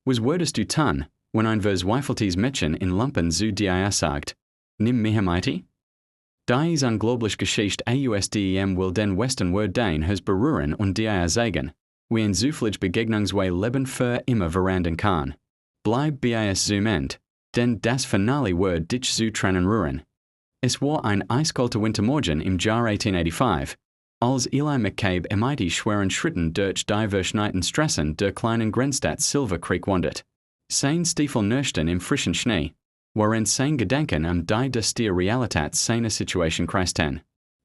Was würdest du tun, wenn ein Verzweifeltes Mädchen in Lumpen Sagte, Nimm Mich Mit? Dies unglaubliche Geschichte ausdem Wilden Westens Word den has berühren und dir sagen, wie ein zufällig Begegnungswei Leben für immer verandern kann. Bleib bis zum Ende, denn das Finale Word dich zu trennen rühren. Es war ein eiskalter Wintermorgen im Jahr 1885, als Eli McCabe emighty schweren Schritten durch die Verschneiten Strassen der kleinen Grenzstadt Silver Creek wandert. Sein Stiefel nirchten im frischen Schnee, worin sein Gedanken die des der Realität seiner Situation kreisten.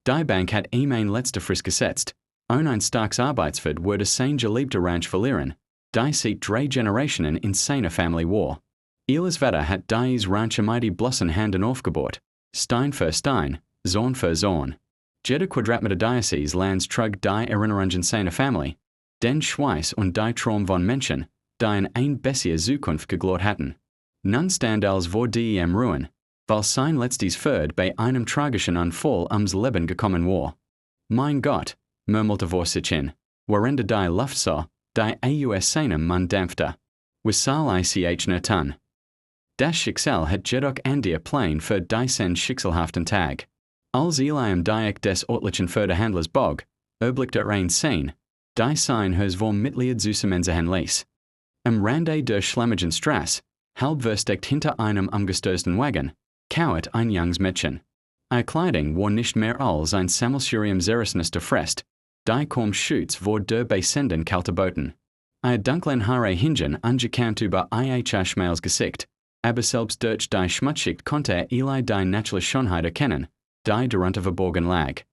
Die Bank hat ihm ein letzter Frist gesetzt, ein starkes Arbeitsfeld würde sein geliebter Ranch verlieren, die seit 3 Generationen in seiner Family war. Eli's Vater hat dies Ranch mighty blossen Handen aufgebaut, Stein für Stein, Zorn für Zorn. Jede Quadratmeter Diocese lands trug die Erinnerungen seiner Family, den Schweiß und die Traum von Menschen, die in ein bessere Zukunft geglaubt hatten. Nun stand als vor die Ruin, weil sein letztes Pferd bei einem tragischen Unfall ums Leben gekommen war. Mein Gott, murmelte vor sich hin, während die Luft sah, die aus seinem Mann dämpfte. Was soll ich nur tun? Das Schicksal hat jedoch an dir Plan für diesen schicksalhaften Tag. Als Eli Dreieck des örtlichen Förderhandlers bog, erblickte ein Scene, die sein Haus vom Mitglied zusammenziehen ließ. Am Rande der schlammigen Straße, halb versteckt hinter einem umgestoßten Wagen, kauert ein junges Mädchen. Ihre Kleidung war nicht mehr als ein Sammelsurium zerrissener Frest, die kaum Schutz vor der Beisenden kalte Boten. Ihre dunklen Haare hingen ungekant über ihr schmales Gesicht, aber selbst durch die Schmutzschicht konnte Eli die natürliche Schönheit erkennen, die darunter verborgen lag.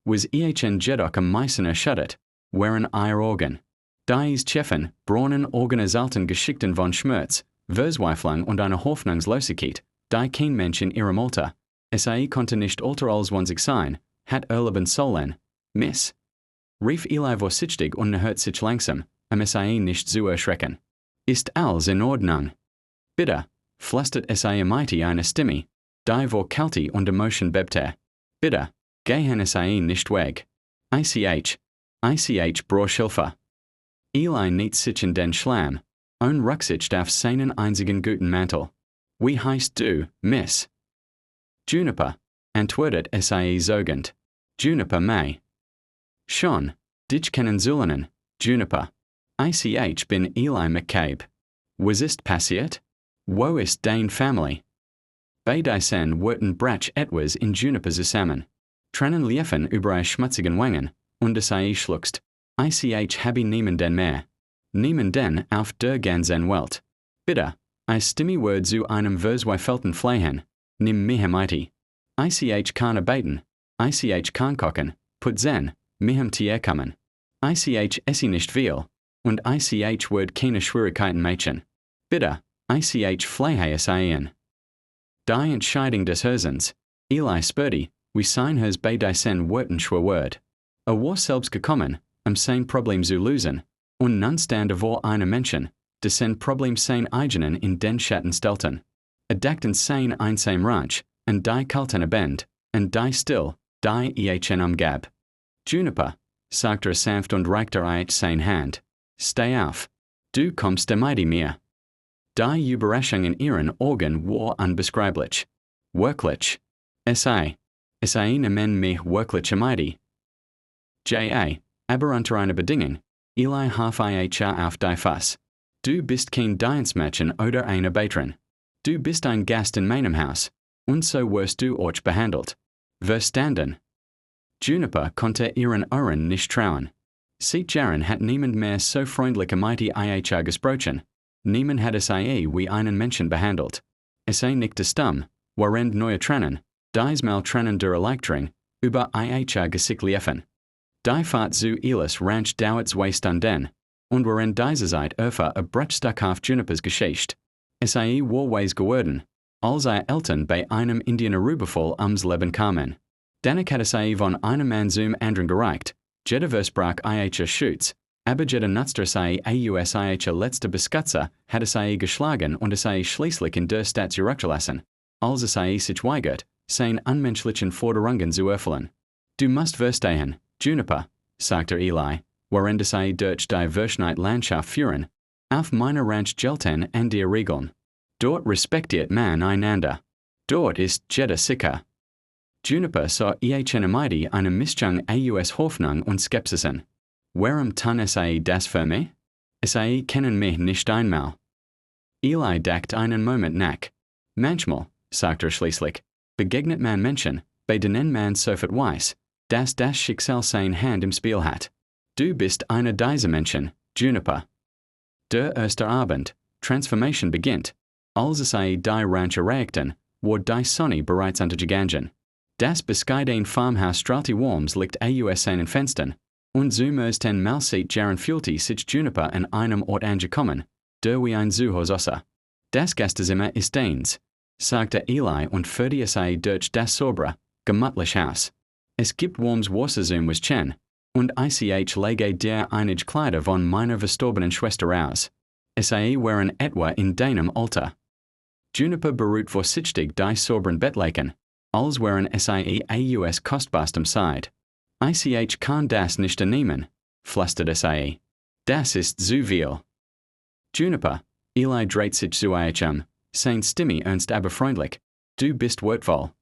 Was ihn jedoch am meisten erschüttert, waren ihre Augen. Dies Cheffen, braunen organisalten Geschichten von Schmerz, Verzweiflung und einer Hoffnungslosigkeit, die kein Mensch in ihrem Alter, konnte nicht älter als 20 sein, hat erleben sollen. Miss? Rief Eli vorsichtig und hört sich langsam, nicht zu erschrecken. Ist alles in Ordnung? Bitte, flüstert mighty eine Stimme, die vor Kälte und Emotion bebte. Bitte, gehen nicht weg. Ich brauche Hilfe. Eli nicht sich in den Schlamm, und Rücksicht auf seinen einzigen guten Mantel. Wie heißt du, Miss? Juniper, antwortet sogend. Juniper May. Schon, dich kennen Zulinen, Juniper. Ich bin Eli McCabe. Was ist passiert? Wo ist dein Family? Bei diesen Worten brach etwas in Juniper zusammen. Tränen liefen über ihre schmutzigen Wangen, und schluckst. Habe niemanden mehr. Niemanden auf der ganzen Welt. Bitte, stimme Wort zu einem verzweifelten Flehen. Nimm mich mit. Kann arbeiten. Kann kochen, putzen, mich Tier kommen. Esse nicht viel. Und wird keine Schwierigkeiten machen. Bitte, flehe es ein. Die Entscheidung des Hörsens, Eli spürte, wie sein Hers bei diesen Worten schwer wird. War selbst gekommen, sein Problem zu lösen, und nun stand vor einem Menschen, dessen Problem sein eigenen in den Schatten stellten. Dachten sein einsam Ranch, und die kalten Band, und die still, die umgab. Juniper, sagte sanft und reichte seine Hand. Steh auf. Du kommst mit mir. Die Überraschung in ihren Augen war unbeschreiblich. Wirklich. Nehmen mich wirklich mit. Aber unter einer Bedingung. Eli half auf die Fass. Du bist kein Dienstmädchen oder eine Beiterin. Du bist ein Gast in meinem Haus, und so wirst du euch behandelt. Verstanden? Juniper konnte ihren Ohren nicht trauen. Seit Jahren hat niemand mehr so freundlich mit ihr gesprochen. Niemand hat wie einen Menschen behandelt. Nickte stumm, während neue Tränen, diesmal Tränen der Erleichterung, über ihr Gesicht liefen. Die Fahrt zu Elis Ranch dauert 2 Stunden, und während dieser Zeit brechstück auf Junipers Geschichte. War weis geworden, als ihre Eltern bei einem Indianerüberfall ums Leben kamen. Danach hat von einem Mann zum anderen gereicht, jeder versprach ihr Schutz, aber jeder nutzte aus ihr letzte Beschützer hat geschlagen und schließlich in der Stadt zurückgelassen, als sich weigert, seine unmenschlichen Forderungen zu erfüllen. Du musst verstehen, Juniper, sagte Eli, während durch die Verschneite Landschaft führen, Auf meiner Ranch gelten an die Regeln. Dort respektiert man einander. Dort ist jeder sicher. Juniper sah ehrenamidi eine Mischung aus Hoffnung und Skepsisen. Warum tun sie das für mich? Sie kennen mich nicht einmal. Eli dacht einen Moment nach. Manchmal, sagte schließlich, begegnet man Menschen, bei denen man sofort weiß, dass das Schicksal seine Hand im Spiel hat. Du bist einer dieser Menschen, Juniper. Der erste Abend, Transformation beginnt. Als sie die Ranch erreichten, war die Sonne bereits untergegangen. Das bescheidene Farmhaus strahlte warmes Licht aus seinen Fenstern, und so mussten mal seit Jahren fühlte sich Juniper an einem Ort angekommen, der wie ein Zuhause. Das Gästezimmer ist deins, sagte Eli und führte sie durch das saubere, gemütliche Haus. Es gibt warmes Wasser zum Waschen, und ich lege dir einige Kleider von meiner verstorbenen Schwester aus. Sie waren etwa in deinem Alter. Juniper beruht vorsichtig die sauberen Bettlaken, als wären sie aus kostbarstem Seid. Ich kann das nicht annehmen, flüsterte sie. Das ist zu viel. Juniper, Eli dreht sich zu euch seine Stimme ernst aber freundlich. Du bist wertvoll.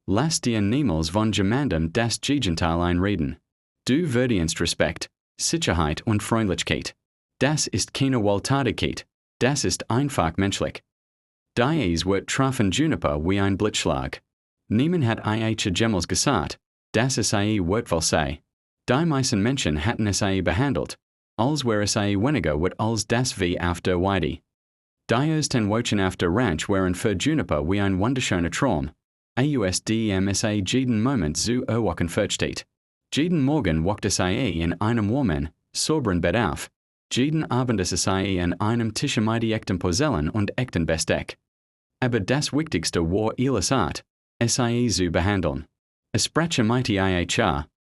Lass dir niemals von jemandem das Gegenteil einreden. Du verdienst Respekt, Sicherheit und Freundlichkeit. Das ist keine Wohltätigkeit, das ist einfach menschlich. Dies wird trafen Juniper wie ein Blitzschlag. Niemand hat jemals gesagt, dass sie wertvoll sei. Die meisten Menschen hatten sie behandelt, als wäre sie weniger wert als das wie auf der Weide. Die ersten Wochen auf der Ranch waren für Juniper wie ein wunderschöner Traum. Sie jeden Moment zu erwachen versteht. Jeden Morgen wachte sie in einem warmen, sauberen Bett auf. Jeden Abend sie an einem Tisch mit echten Porzellan und echten Besteck. Aber das Wichtigste war ihres Art, sie zu behandeln. Es sprach mit ihr,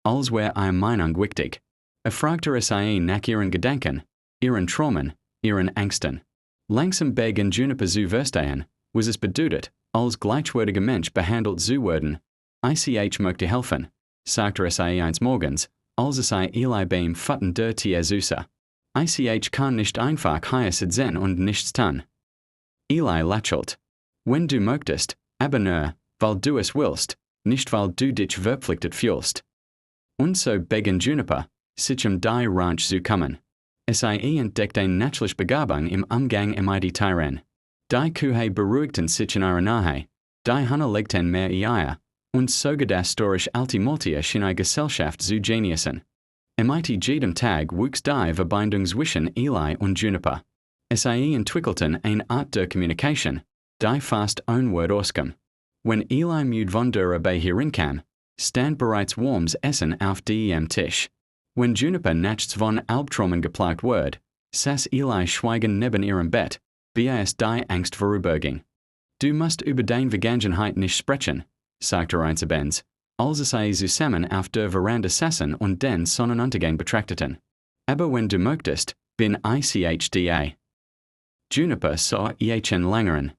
als wäre ihre Meinung wichtig. Fragte sie nach ihren Gedanken, ihren Träumen, ihren Ängsten. Langsam begann Juniper zu verstehen, was es bedeutet, als gleichwertiger Mensch behandelt zu werden. Ich möchte helfen, sagte sie eines Morgens, als sie Eli beim Futtern der Tiere süße. Ich kann nicht einfach hier sitzen und nichts tun. Eli lächelt. Wenn du möchtest, aber nur, weil du es willst, nicht weil du dich verpflichtet fühlst. Und so begann Juniper, sich die Ranch zu kümmern. Sie entdeckte eine natürliche Begabung im Umgang mit den Tieren. Die Kühe beruhigten sich in ihrer Nähe, die Hühner legten mehr Eier, und sogar das durch alte Maltier schien eine Gesellschaft zu genießen. Mit jedem Tag wuchs die Verbindung zwischen Eli und Juniper. Sie entwickelten eine Art der Kommunikation, die fast ein Wort auskam. Wenn Eli müde von der Arbeit herinkam, stand bereits warmes Essen auf dem Tisch. Wenn Juniper nachts von Albträumen geplagt wurde, saß Eli schweigend neben ihrem Bett, bis die Angst vorüberging. Du musst über deine Vergangenheit nicht sprechen, sagte einstens, als sie zusammen auf der Veranda saßen und den Sonnenuntergang betrachteten. Aber wenn du möchtest, bin ich da. Juniper sah ihn längern.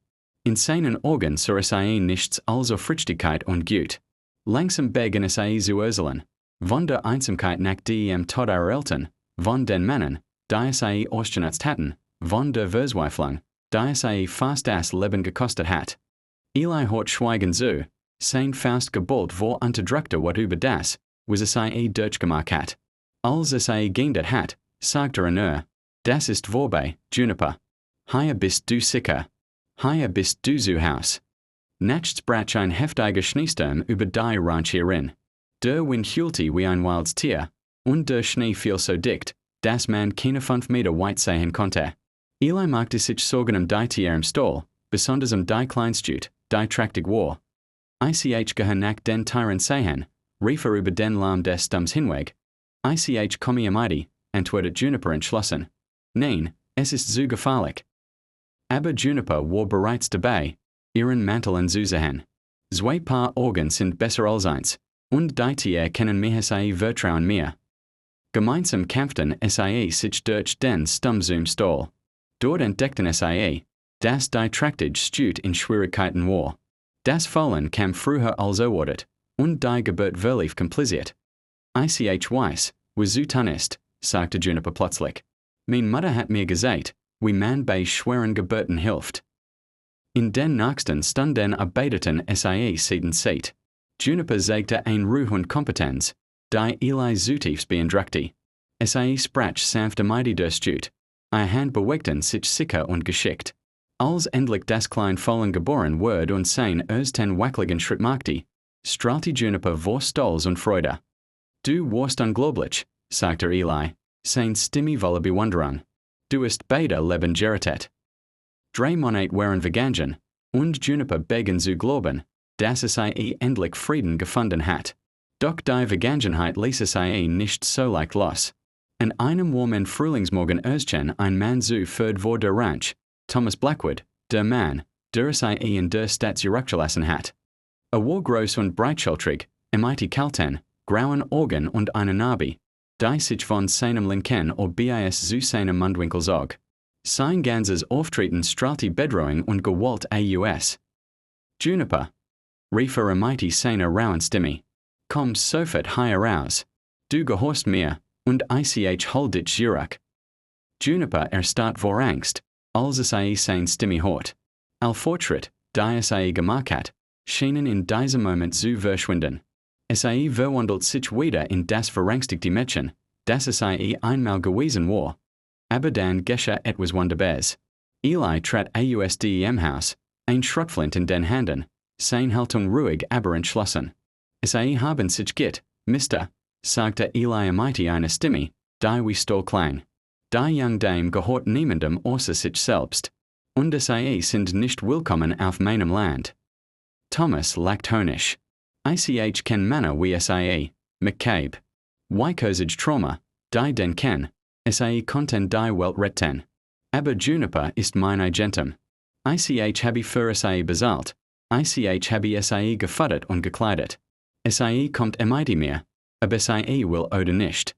In seinen Augen sah sie nichts als Aufrichtigkeit und Gut. Langsam begann sie zu äußern. Von der Einsamkeit nach dem Tod ihrer Eltern, von den Männern, die sie ausgenutzt hatten, von der Verzweiflung, die sie fast das Leben gekostet hat. Eli hört schweigend zu, sein fast geballt war unterdrückte was über das, was sie durchgemacht hat. Als sie geendet hat, sagte nur, das ist vorbei, Juniper. Hier bist du sicher. Hier bist du zu Haus. Nachts brach ein heftiger Schneesturm über die Ranch herein. Der Wind heulte wie ein wildes Tier, und der Schnee fiel so dicht, dass man keine 5 Meter weit sehen konnte. Eli machte sich Sorgen die Tiere im Stall, besonders die Kleinstjut, die trächtig war. Ich gehe nach den Tieren sehen, rief über den Lärm des Stumms hinweg. Ich komme mit, antwortete Juniper entschlossen. Nein, es ist zu gefährlich. Aber Juniper war bereits dabei, ihren Mantel anzuziehen. Zwei Paar Augen sind besser als eins, und die Tiere kennen mich vertrauen mir. Gemeinsam kämpften sie sich durch den Stumm zum Stall. Dort entdeckten sie, dass die trächtige Stute in Schwierigkeiten war. Das Fallen kam früher als erwartet, und die Geburt verlief kompliziert. Ich weiß, was zu tun ist, sagte Juniper plötzlich. Meine Mutter hat mir gesagt, wie man bei schweren Geburten hilft. In den nächsten Stunden arbeiteten sie seiten Seat. Juniper zeigte ein Ruhe und Kompetenz, die Eli zutiefst beeindruckte. Sie sprach sanft mighty durchstut. Ihr Hand bewegten sich sicher und geschickt. Als endlich das klein Fohlen geboren wurde und sein ersten wackeligen Schritt machte, strahlte Juniper vor Stolz und Freude. Du warst unglaublich, sagte Eli, sein Stimme voller Bewunderung. Du hast beide Leben gerettet. 3 Monate waren vergangen, und Juniper begann zu glauben, dass sie endlich Frieden gefunden hat. Doch die Vergangenheit ließ sie nicht so leicht los. An einem warmen Frühlingsmorgen erschien ein Mann zu Pferd vor der Ranch, Thomas Blackwood, der Mann, der sie in der Stadt zurückgelassen hat. War groß und breitschultrig, mit kalten, grauen Augen und einer Narbe, die sich von seinem linken Ohr bis zu seinem Mundwinkel zog. Sein ganzes Auftreten strahlte Bedrohung und Gewalt aus. Juniper, rief mit seiner rauen Stimme, komm sofort hier raus. Du gehorchst mir, und ich hol dich zurück. Juniper erstarrt vor Angst, als sie seine Stimme hört. All Fortschritt, die sie gemacht hat, schienen in diesem Moment zu verschwinden. Sie verwandelt sich wieder in das verängstigte Mädchen, das sie einmal gewesen war. Aber dann geschah etwas Wunderbares. Eli trat aus dem Haus, ein Schrotflint in den Händen, seine Haltung ruhig aber entschlossen. Sie haben sich geht, Mister, sagte Eli mit einer Stimme, die wie Stahl klang. Die junge Dame gehört niemandem außer sich selbst. Und sie sind nicht willkommen auf meinem Land. Thomas lacht höhnisch. Ich kenn Männer wie sie, McCabe. Wycosage Trauma, die den ken, sie konnten die Welt retten. Aber Juniper ist mein Agentum. Ich habe für sie bezahlt. Ich habe sie gefüttert und gekleidet. Sie kommt mit mir, aber sie will oder nicht.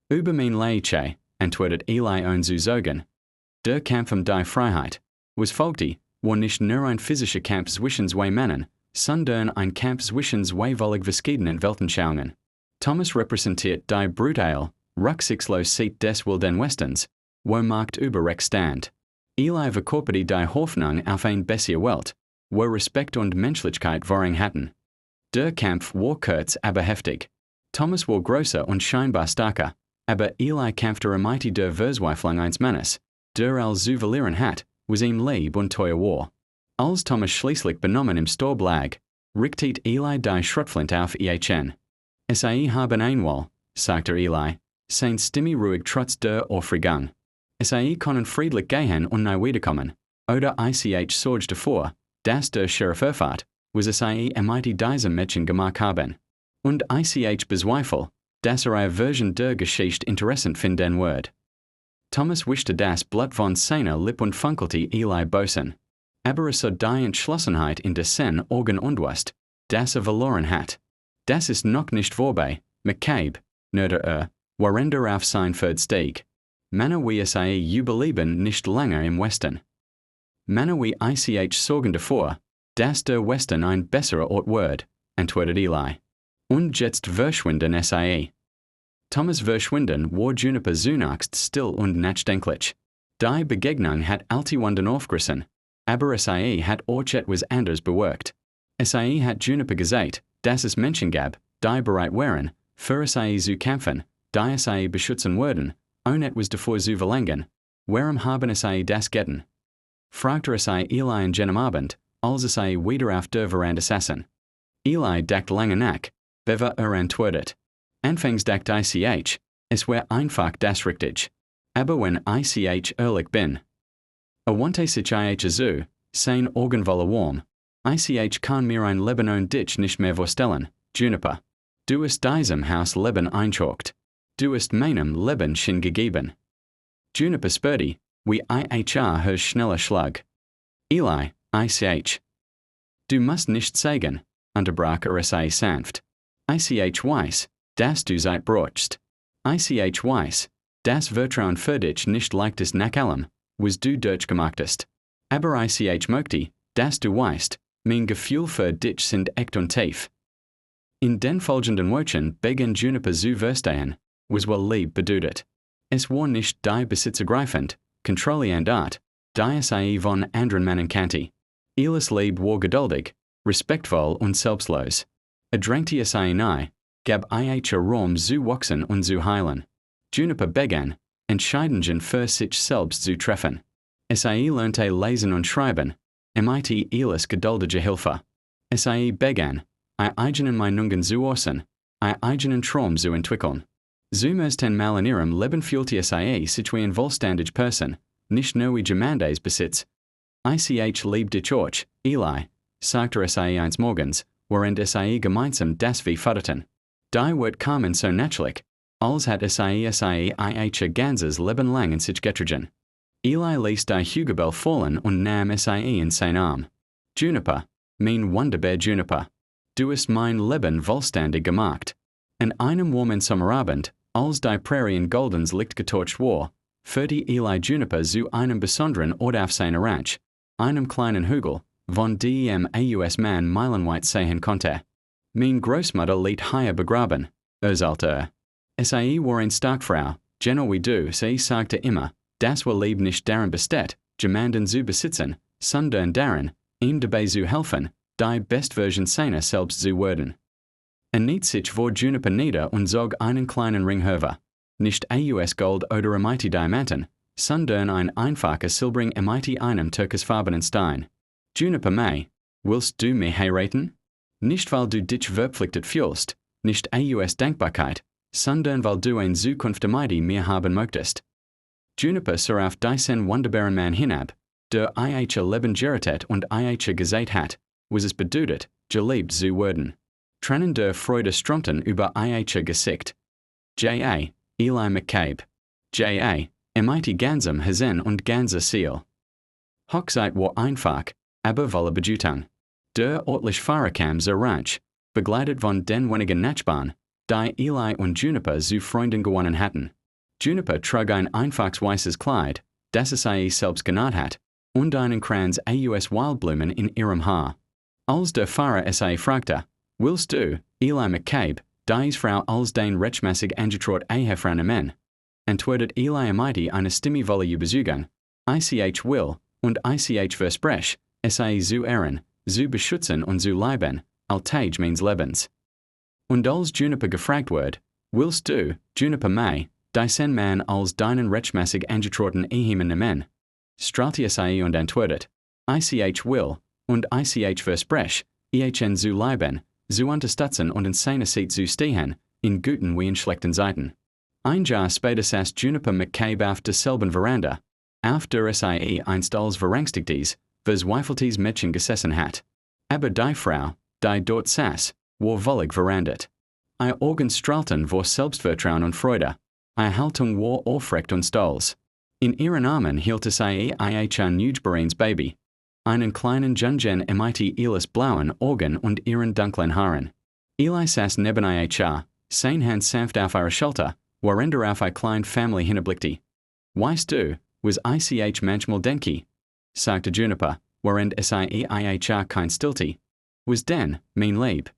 Über mein Leiche, antwortet Eli ohne zu sagen. Der Kampf die Freiheit, was folgte, war nicht nur ein physischer Kampf zwischen zwei Männern, sondern ein Kampf zwischen zwei völlig verschiedenen Weltanschauungen. Thomas repräsentiert die brutale, Rücksichtslosigkeit des Wilden Westens, wo Macht über Recht stand. Eli verkörperte die Hoffnung auf eine bessere Welt, wo Respekt und Menschlichkeit Vorrang hatten. Der Kampf war kurz aber heftig. Thomas war größer und scheinbar stärker, aber Eli kämpfte mit der Verzweiflung eines Mannes, der als zu verlieren hat, was ihm lieb und teuer war. Als Thomas schließlich benommen im Sturm lag, richtet Eli die Schrotflint auf ihn. Sie haben einmal, sagte Eli, seine Stimme ruhig trotz der Aufregung. Sie können friedlich gehen und nie wiederkommen, oder ich sorge davor, dass der Sheriff erfährt, was sie mit diesem Mädchen gemacht haben. Und ich bezweifle, dass ihre Version der Geschichte interessant finden wird. Thomas wischte das Blut von seiner Lippe und funkelte Eli bosen. Aber es die Entschlossenheit in dessen Augen unwusst, dass verloren hat. Das ist noch nicht vorbei, McCabe, nördete während auf sein Pferd stieg. Männer wie sie überleben nicht länger im Westen. Männer wie ich sorgen davor, dass der Westen ein besserer Ort wird, antwortet Eli. Und jetzt verschwinden sie. Thomas verschwinden war Juniper zunächst still und nachdenklich. Die Begegnung hat alltewanden aufgerissen, aber sie hat auch etwas anderes bewirkt. Sie hat Juniper gesagt, dass es Menschen gab, die bereit waren, für sie zu kämpfen, die sie beschützen würden, ohne etwas davor zu verlangen. Warum haben sie das getan? Fragte sie Eli an jenem Abend, als sie wieder auf der Veranda saßen. Eli dachte lange nach, bevor antwortet. Anfangs dachte ich, es wäre einfach das richtig. Aber wenn ich ehrlich bin. Wandte sich so, sein Augen voller warm. Ich kann mir ein Leben ohne dich nicht mehr vorstellen, Juniper. Du hast diesem Haus Leben eingeschockt. Du hast meinem Leben schon gegeben. Juniper spürte, wie ihr schneller Schlag. Eli, ich. Du musst nicht sagen, unterbrach sie sanft. Ich weiß, dass du Zeit brauchst. Ich weiß, dass Vertrauen für dich nicht leicht ist nach allem, was du durchgemacht. Aber ich möchte, dass du weißt, mein Gefühl für dich sind echt und tief. In den folgenden Wochen begann Juniper zu verstehen, was wohl Liebe bedeutet. Es war nicht die besitzergreifend, Controlli and Art, die Sai von anderen Mannen Kanti. Elis lieb war geduldig, respektvoll und selbstlos. Drängte Sai nahe, gab ich Raum zu wachsen und zu heilen. Juniper begann, entscheidenden für sich selbst zu treffen. Sai lernte lesen und schreiben, mit Elis geduldige Hilfe. Sai begann, eigenen Meinungen zu äußern, eigenen Traum zu entwickeln. Zumeisten Mal in ihrem Leben fühlte Sai sich wie ein vollständig Person, nicht nur Gemandes Besitz. Ich lieb dich euch, Eli, sagte Sai eines Morgens, während Sai gemeinsam das wie förderten. Die wird kamen so natürlich, als hat Sai ich ganzes Leben lang in sich getragen. Eli ließ die Hugebel fallen und nahm Sai in sein Arm. Juniper, mein wunderbar Juniper, du hast mein Leben vollständig gemacht. An einem warmen Sommerabend, als die Prärien goldens Licht getorcht war, führte Eli Juniper zu einem besonderen Ort auf seiner Ranch, einem kleinen Hügel, von dem aus man meilenweit sehen konnte. Mein Großmutter liegt hier begraben, sagte Sai war eine Starkfrau, genau wie du, sie sagte immer, das war lieb nicht darin besteht, jemanden zu besitzen, sondern darin, ihm dabei zu helfen, die Bestversion seiner selbst zu werden. Nicht sich vor Juniper nieder und zog einen kleinen Ring hervor. Nicht aus Gold oder Diamanten, sondern ein einfacher silbring einem türkisfarbenen Stein. Juniper May, willst du mich heiraten? Nicht weil du dich verpflichtet fühlst, nicht aus Dankbarkeit, sondern weil du eine Zukunft mir haben möchtest. Juniper sah auf diesen wunderbaren Mann hinab, der ich Leben geritet und ich gesagt hat, was es bedeutet, geliebt zu werden. Tränen der Freude strömten über ich Gesicht. J.A. Eli McCabe. J.A. mit ganzem Herzen und ganzer Seele. Hochzeit war einfach, aber voller Bedeutung. Der örtliche Fahrer kam zur Ranch, begleitet von den wenigen Nachbarn, die Eli und Juniper zu Freunden gewonnen hatten. Juniper trug ein einfaches weißes Kleid, das Sai selbst genäht hat, und einen Kranz aus Wildblumen in ihrem Haar. Als der Fahrer Sai fragte, willst du, Eli McCabe, dies Frau als den rechtmäßig angetraut vernehmen? Antwortet Eli eine stimmvolle Überzeugung, ich will, und ich verspreche, Sai zu ehren, zu beschützen und zu lieben, alltäglich meines Lebens. Und als Juniper gefragt wird, willst du, Juniper May, diesen Mann als deinen rechtmäßig angetrauten Ehemann nehmen? Strahlte Sai und antwortet, ich will, und ich verspreche, ihn zu lieben, zu unterstützen und in seiner Seite zu stehen, in guten wie in schlechten Zeiten. Ein Jahr später saß Juniper McCabe auf derselben Veranda, auf der Sai einst als verängstigtes, verzweifeltes Mädchen gesessen hat. Aber die Frau, die dort saß, war völlig verandet. Ihr Augen strahlten vor Selbstvertrauen und Freude. Ihre Haltung war aufrecht und stolz. In ihren Armen hielt Sai ein newsbereins Baby. Einen kleinen Jungen mit Elis blauen Augen und ihren dunklen Haaren. Eli saß neben ihr, sein Hand sanft auf ihre Schulter, während auf eine kleine Family hinblickte. Weißt du, was ich manchmal denke? Sagte Juniper, während ich kein stillte. Was denn, mein Lieb?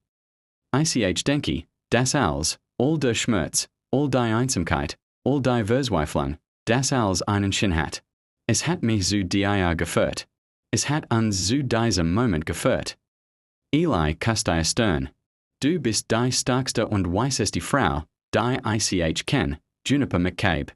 Ich denke, das alles, all der Schmerz, all die Einsamkeit, all die Verzweiflung, das alles einen Sinn hat. Es hat mich zu dir geführt. Es hat uns zu diesem Moment geführt. Eli küsste ihr Stirn. Du bist die starkste und weiseste Frau, die ich kenn, Juniper McCabe.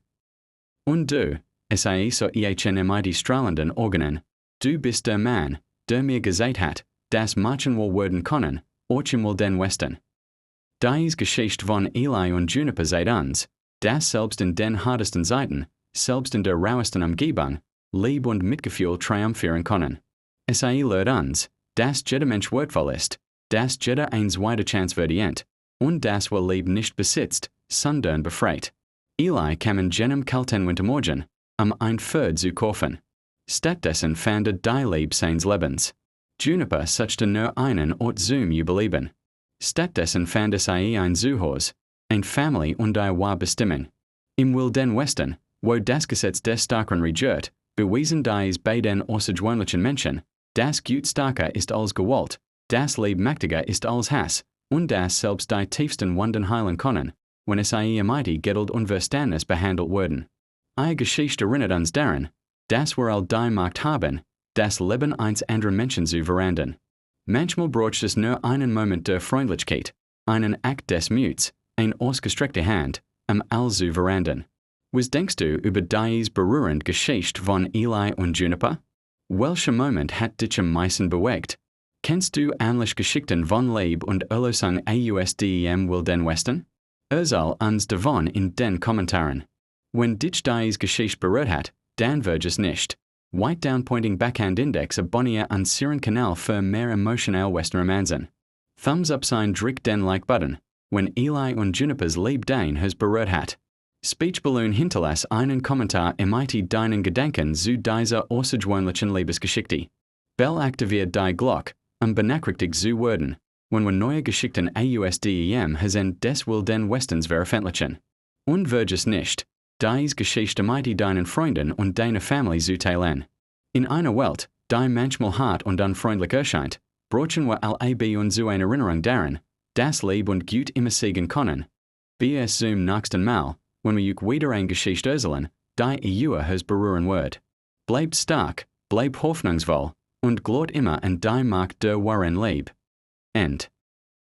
Und du, Sai so mit strahlenden Augen, du bist der Mann, der mir gesagt hat, dass Mädchen wohl werden können, euch im Wilden Westen. Dies Geschichte von Eli und Juniper seit uns, dass selbst in den hartesten Zeiten, selbst in der rauesten Umgebung, Liebe und Mitgefühl triumphieren können. Sai lehrt uns, dass jeder Mensch wertvoll ist, dass jeder eine zweite Chance verdient, und dass wir Liebe nicht besitzt, sondern befreit. Eli kam in jenem kalten Wintermorgen, ein Pferd zu kaufen. Stattdessen fand die Liebe seines Lebens. Juniper suchte nur einen Ort zum Überleben. Stattdessen fand Sai ein Zuhause, eine Familie und eine wahre Bestimmung. Im Wilden Westen, wo das Gesetz des Starken regiert, bewiesen dies bei den außergewöhnlichen Menschen, das Gut starker ist als Gewalt, das Lieb mächtiger ist als Hass, und das selbst die tiefsten Wunden heilen können, wenn es mit Geduld und Verständnis behandelt werden. Eine Geschichte erinnert uns daran, das wir all die Markt haben, das Leben eins andere Menschen zu verandern. Manchmal braucht es nur einen Moment der Freundlichkeit, einen Akt des Muts, eine ausgestreckte Hand, all zu verandern. Was denkst du über dies berührende Geschichte von Eli und Juniper? Welcher Moment hat dich am meisten bewegt? Kennst du ähnliche Geschichten von Liebe und Erlösung aus dem Wilden Westens? Erzähl uns davon in den Kommentaren. Wenn dich dies Geschichte berührt hat, dann wird es nicht. White down pointing backhand index abonniere an siren Kanal für mehr emotional Western Romanzen. Thumbs up sign drick den Like Button, wenn Eli und Junipers Liebe dein has berührt hat. Speechballoon hinterlass einen Kommentar MIT deinen Gedanken zu dieser außergewöhnlichen Liebesgeschichte. Bell aktiviert die Glock, benachrichtigt zu werden, wenn wir neue Geschichten aus dem Hazen des Wilden Westens veröffentlichen. Und wird es nicht, dies Geschichte MIT deinen Freunden und deiner Familie zu teilen. In einer Welt, die manchmal hart und unfreundlich erscheint, brauchen wir all und zu einer Erinnerung daran, das Lieb und Gut immer siegen können. Bis zum nächsten Mal, wenn wir wieder eine Geschichte erzählen, die has berühren wird. Bleibt stark, bleibt hoffnungsvoll und glaubt immer an die Macht der wahren Liebe. End.